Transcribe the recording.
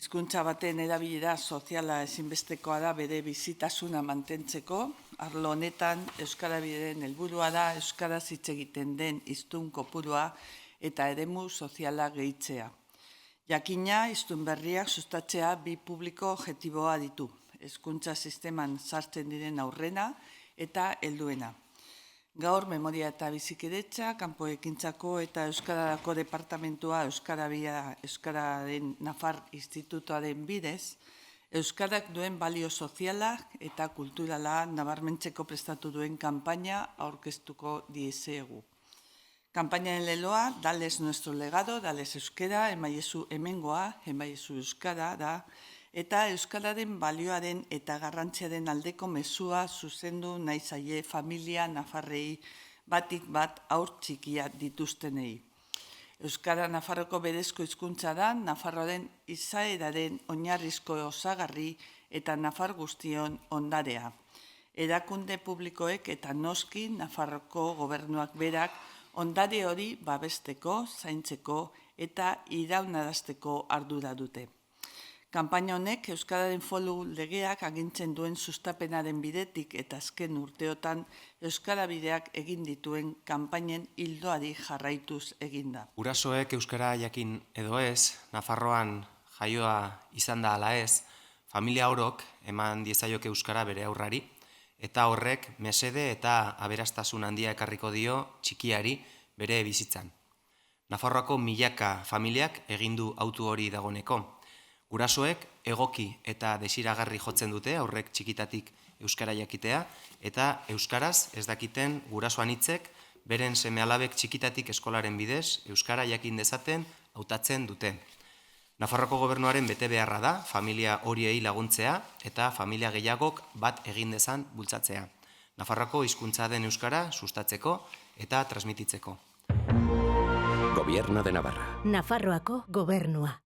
Hizkuntza baten erabilera soziala ezinbestekoa da bere bizitasuna mantentzeko. Arlo honetan, Euskarabideren helburua da euskaraz hitz egiten den hiztun kopurua eta eremu soziala gehitzea. Jakina, hiztun berriak sustatzea bi publiko objektiboa ditu. Hezkuntza sisteman sartzen diren aurrena eta helduena. Gaur, Memoria eta Bizikidetza, Kanpo Ekintzako eta Euskararako Departamentua Euskararen Nafar Institutoaren bidez, Euskarak duen balio soziala eta kulturala nabarmentzeko prestatu duen kanpaina aurkeztuko diezegu. Kanpainaren leloa, Dales nuestro legado, Dales Euskara, emaiezu hemengoa, emaiezu Euskara da, eta Euskararen balioaren eta garrantziaren aldeko mezua zuzendu nahi zaie familia nafarrei batik bat haur txikia dituztenei. Euskara Nafarroko berezko hizkuntza da, Nafarroaren izaeraren oinarrizko osagarri eta Nafar guztion ondarea. Erakunde publikoek eta noski Nafarroko gobernuak berak ondare hori babesteko, zaintzeko eta iraunarazteko ardura dute. Kanpaina honek Euskararen Foru legeak agintzen duen sustapenaren bidetik eta azken urteotan Euskarabideak egin dituen kanpainen ildoari jarraituz eginda. Gurasoek euskara jakin edo ez, Nafarroan jaioa izan da ala ez, familia orok eman diezaioke euskara bere aurrari, eta horrek mesede eta aberastasun handia ekarriko dio txikiari bere bizitzan. Nafarroako milaka familiak egin du autu hori dagoneko. Gurasoek egoki eta desiragarri jotzen dute aurrek txikitatik euskara jakitea, eta euskaraz ez dakiten guraso anitzek beren seme-alabek txikitatik eskolaren bidez euskara jakin dezaten hautatzen dute. Nafarroako gobernuaren betebeharra da familia horiei laguntzea eta familia gehiagok bat egin dezan bultzatzea. Nafarroako hizkuntza den euskara sustatzeko eta transmititzeko. Gobierno de Navarra. Nafarroako gobernua.